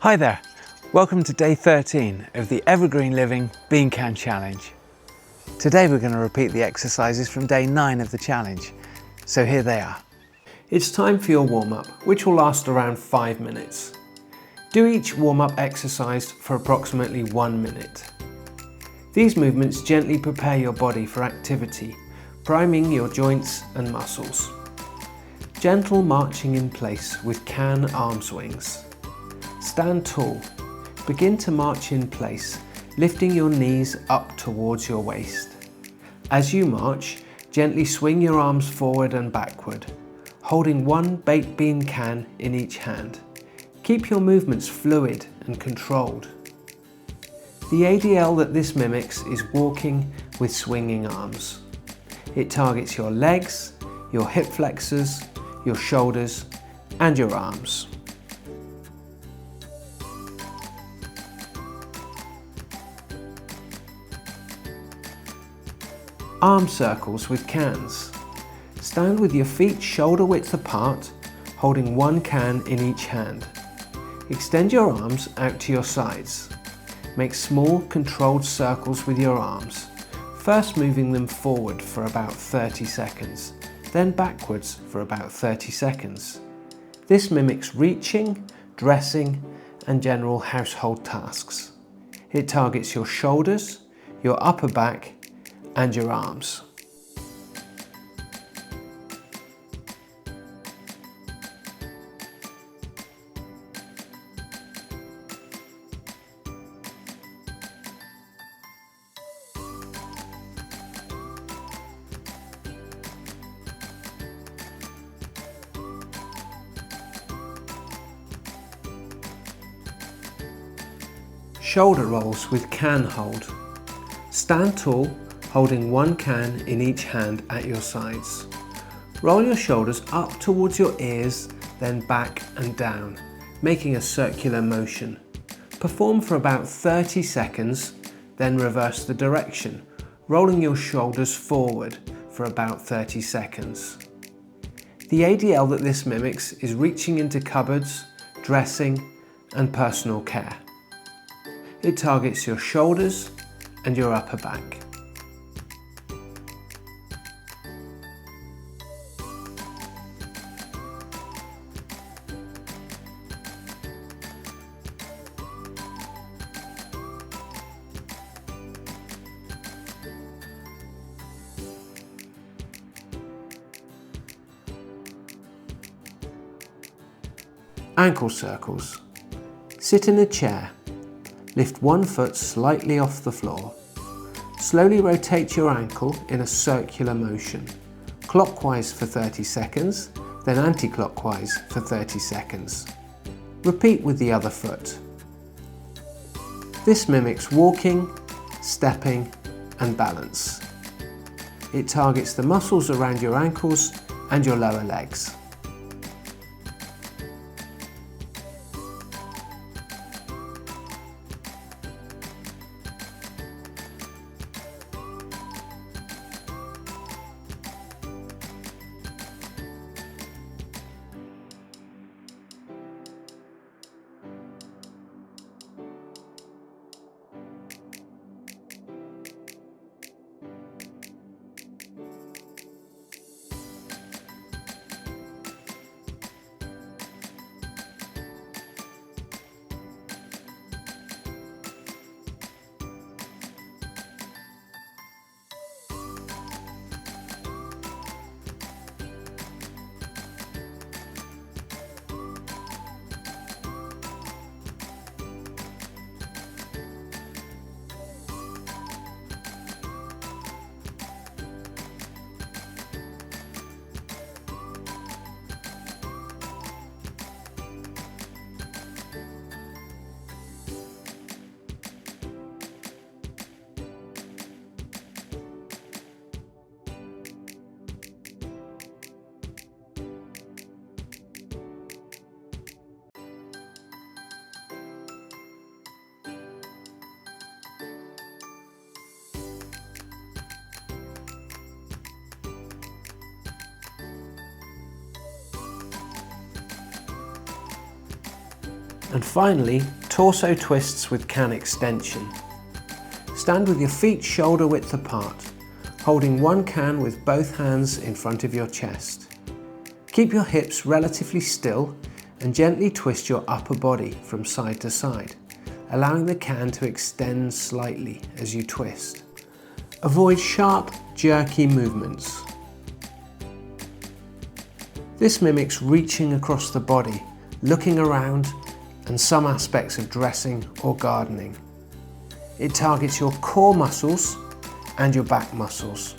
Hi there, welcome to day 13 of the Evergreen Living Bean Can Challenge. Today we're going to repeat the exercises from day 9 of the challenge, so here they are. It's time for your warm-up, which will last around 5 minutes. Do each warm-up exercise for approximately 1 minute. These movements gently prepare your body for activity, priming your joints and muscles. Gentle marching in place with can arm swings. Stand tall. Begin to march in place, lifting your knees up towards your waist. As you march, gently swing your arms forward and backward, holding one baked bean can in each hand. Keep your movements fluid and controlled. The ADL that this mimics is walking with swinging arms. It targets your legs, your hip flexors, your shoulders, and your arms. Arm circles with cans. Stand with your feet shoulder width apart, holding one can in each hand. Extend your arms out to your sides. Make small controlled circles with your arms, first moving them forward for about 30 seconds, then backwards for about 30 seconds. This mimics reaching, dressing, and general household tasks. It targets your shoulders, your upper back, and your arms. Shoulder rolls with can hold. Stand tall, holding one can in each hand at your sides. Roll your shoulders up towards your ears, then back and down, making a circular motion. Perform for about 30 seconds, then reverse the direction, rolling your shoulders forward for about 30 seconds. The ADL that this mimics is reaching into cupboards, dressing, and personal care. It targets your shoulders and your upper back. Ankle circles. Sit in a chair. Lift one foot slightly off the floor. Slowly rotate your ankle in a circular motion, clockwise for 30 seconds, then anti-clockwise for 30 seconds. Repeat with the other foot. This mimics walking, stepping, and balance. It targets the muscles around your ankles and your lower legs. And finally, torso twists with can extension. Stand with your feet shoulder width apart, holding one can with both hands in front of your chest. Keep your hips relatively still and gently twist your upper body from side to side, allowing the can to extend slightly as you twist. Avoid sharp, jerky movements. This mimics reaching across the body, looking around, and some aspects of dressing or gardening. It targets your core muscles and your back muscles.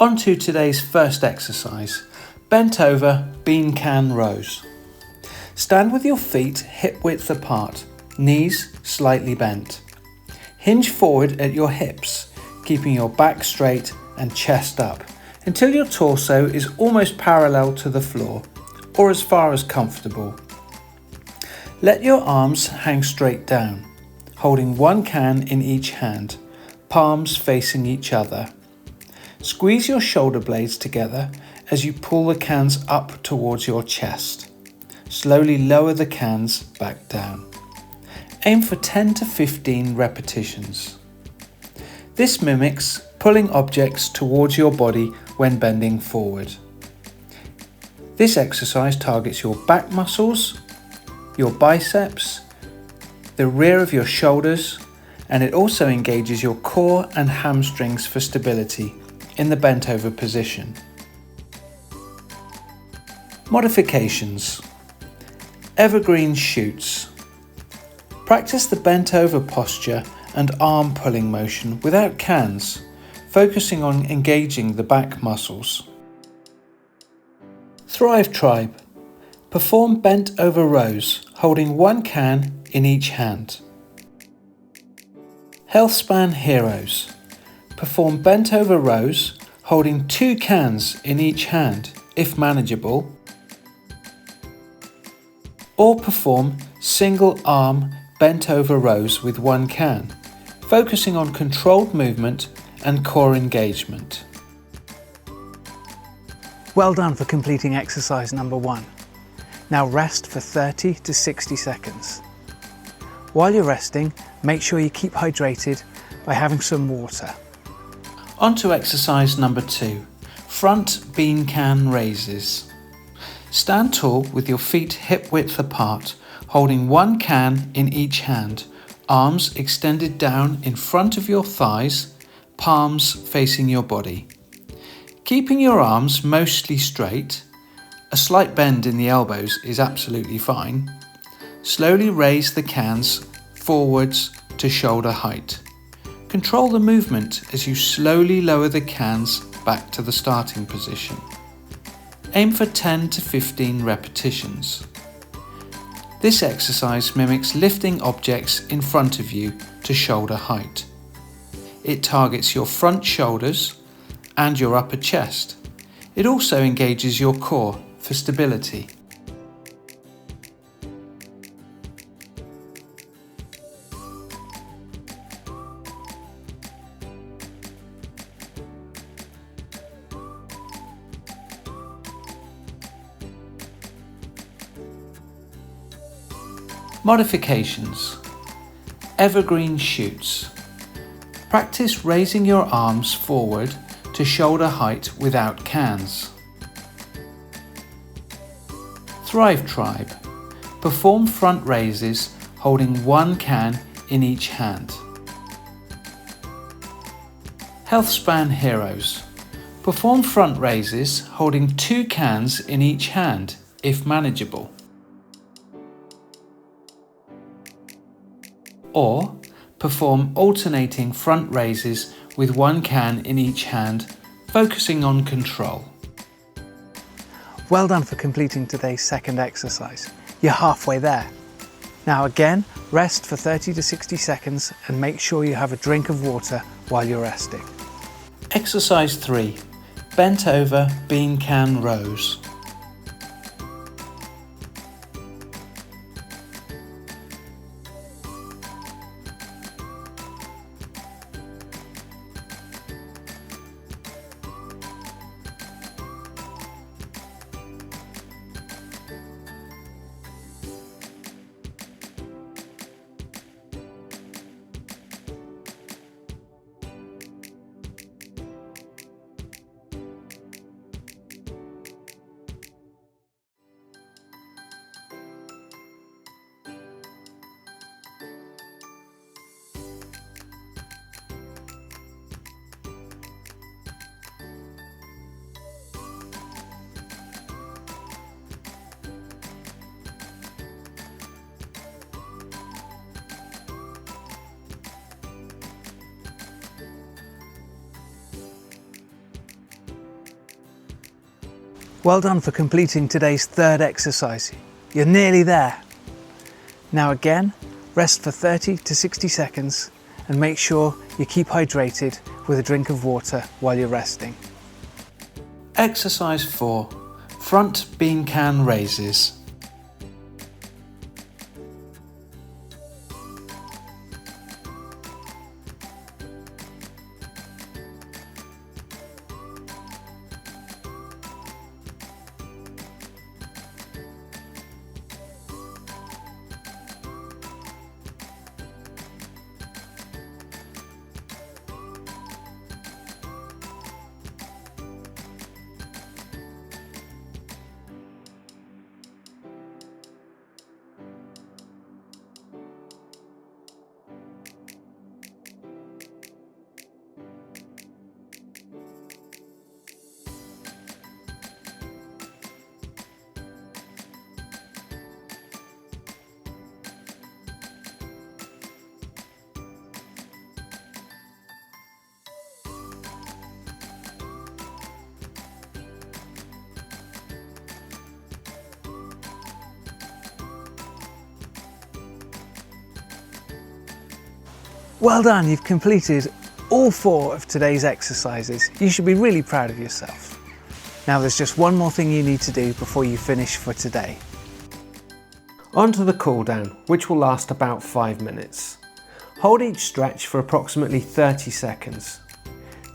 On to today's first exercise, bent over bean can rows. Stand with your feet hip width apart, knees slightly bent. Hinge forward at your hips, keeping your back straight and chest up until your torso is almost parallel to the floor or as far as comfortable. Let your arms hang straight down, holding one can in each hand, palms facing each other. Squeeze your shoulder blades together as you pull the cans up towards your chest. Slowly lower the cans back down. Aim for 10 to 15 repetitions. This mimics pulling objects towards your body when bending forward. This exercise targets your back muscles, your biceps, the rear of your shoulders, and it also engages your core and hamstrings for stability in the bent over position. Modifications. Evergreen shoots. Practice the bent over posture and arm pulling motion without cans, focusing on engaging the back muscles. Thrive Tribe. Perform bent over rows, holding one can in each hand. Healthspan Heroes. Perform bent over rows, holding two cans in each hand, if manageable. Or perform single arm bent over rows with one can, focusing on controlled movement and core engagement. Well done for completing exercise number 1. Now rest for 30 to 60 seconds. While you're resting, make sure you keep hydrated by having some water. On to exercise number 2, front bean can raises. Stand tall with your feet hip width apart, holding one can in each hand, arms extended down in front of your thighs, palms facing your body. Keeping your arms mostly straight, a slight bend in the elbows is absolutely fine. Slowly raise the cans forwards to shoulder height. Control the movement as you slowly lower the cans back to the starting position. Aim for 10 to 15 repetitions. This exercise mimics lifting objects in front of you to shoulder height. It targets your front shoulders and your upper chest. It also engages your core for stability. Modifications. Evergreen shoots. Practice raising your arms forward to shoulder height without cans. Thrive Tribe. Perform front raises holding one can in each hand. Healthspan Heroes. Perform front raises holding two cans in each hand, if manageable. Or perform alternating front raises with one can in each hand, focusing on control. Well done for completing today's second exercise. You're halfway there. Now again, rest for 30 to 60 seconds and make sure you have a drink of water while you're resting. Exercise 3. bent over bean can rows. Well done for completing today's third exercise. You're nearly there. Now again, rest for 30 to 60 seconds and make sure you keep hydrated with a drink of water while you're resting. Exercise 4. Front bean can raises. Well done, you've completed all 4 of today's exercises. You should be really proud of yourself. Now there's just one more thing you need to do before you finish for today. On to the cool down, which will last about 5 minutes. Hold each stretch for approximately 30 seconds.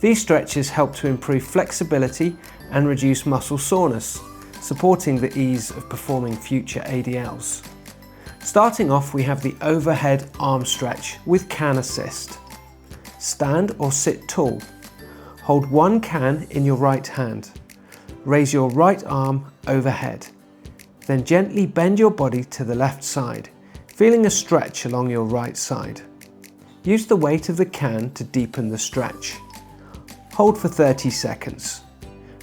These stretches help to improve flexibility and reduce muscle soreness, supporting the ease of performing future ADLs. Starting off, we have the overhead arm stretch with can assist. Stand or sit tall. Hold one can in your right hand. Raise your right arm overhead. Then gently bend your body to the left side, feeling a stretch along your right side. Use the weight of the can to deepen the stretch. Hold for 30 seconds.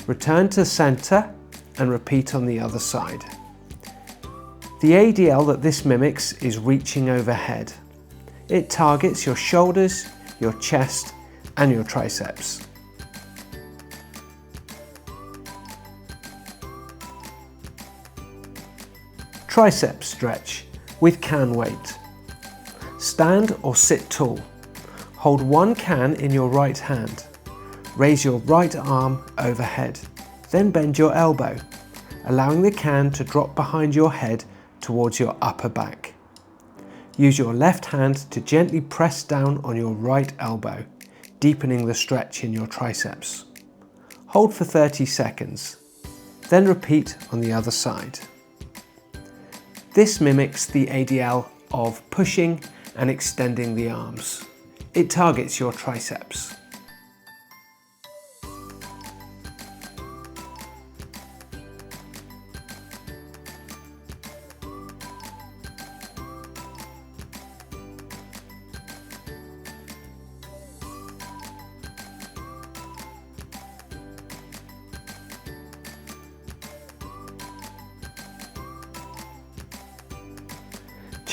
Return to center and repeat on the other side. The ADL that this mimics is reaching overhead. It targets your shoulders, your chest, and your triceps. Tricep stretch with can weight. Stand or sit tall. Hold one can in your right hand. Raise your right arm overhead. Then bend your elbow, allowing the can to drop behind your head towards your upper back. Use your left hand to gently press down on your right elbow, deepening the stretch in your triceps. Hold for 30 seconds, then repeat on the other side. This mimics the ADL of pushing and extending the arms. It targets your triceps.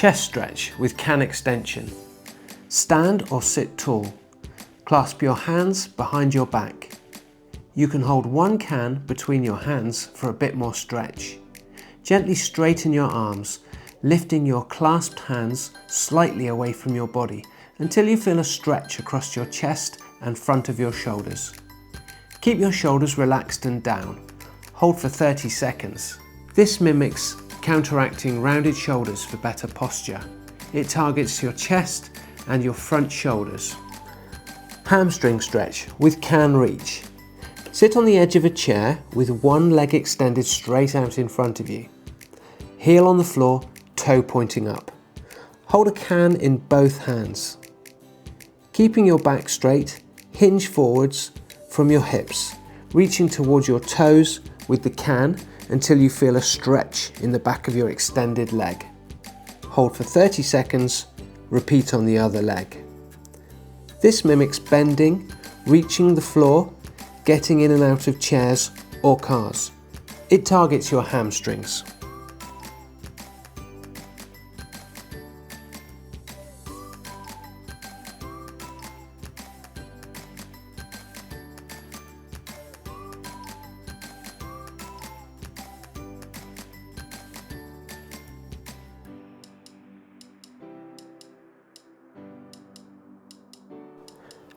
Chest stretch with can extension. Stand or sit tall. Clasp your hands behind your back. You can hold one can between your hands for a bit more stretch. Gently straighten your arms, lifting your clasped hands slightly away from your body until you feel a stretch across your chest and front of your shoulders. Keep your shoulders relaxed and down. Hold for 30 seconds. This mimics counteracting rounded shoulders for better posture. It targets your chest and your front shoulders. Hamstring stretch with can reach. Sit on the edge of a chair with one leg extended straight out in front of you. Heel on the floor, toe pointing up. Hold a can in both hands. Keeping your back straight, hinge forwards from your hips, reaching towards your toes with the can until you feel a stretch in the back of your extended leg. Hold for 30 seconds, repeat on the other leg. This mimics bending, reaching the floor, getting in and out of chairs or cars. It targets your hamstrings.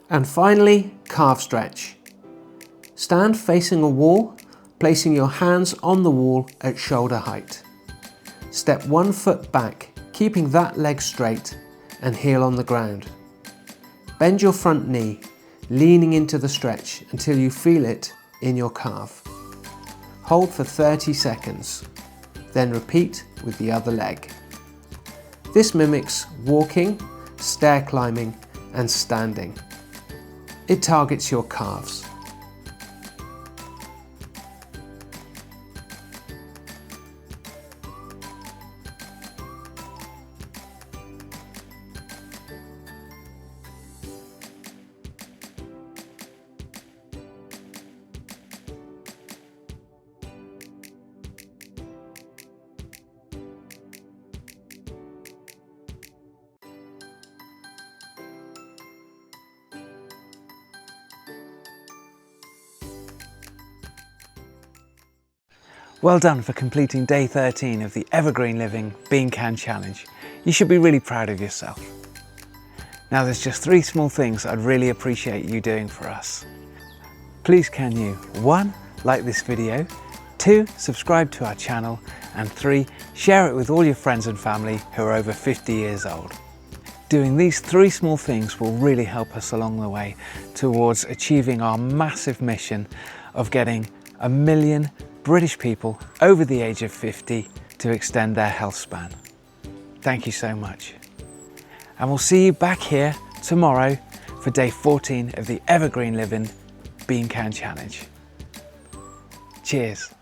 And finally, calf stretch. Stand facing a wall, placing your hands on the wall at shoulder height. Step 1 foot back, keeping that leg straight and heel on the ground. Bend your front knee, leaning into the stretch until you feel it in your calf. Hold for 30 seconds, then repeat with the other leg. This mimics walking, stair climbing and standing. It targets your calves. Well done for completing day 13 of the Evergreen Living Bean Can Challenge. You should be really proud of yourself. Now there's just 3 small things I'd really appreciate you doing for us. Please can you 1. Like this video, 2. Subscribe to our channel, and 3. Share it with all your friends and family who are over 50 years old. Doing these 3 small things will really help us along the way towards achieving our massive mission of getting 1 million British people over the age of 50 to extend their health span. Thank you so much. And we'll see you back here tomorrow for day 14 of the Evergreen Living Bean Can Challenge. Cheers.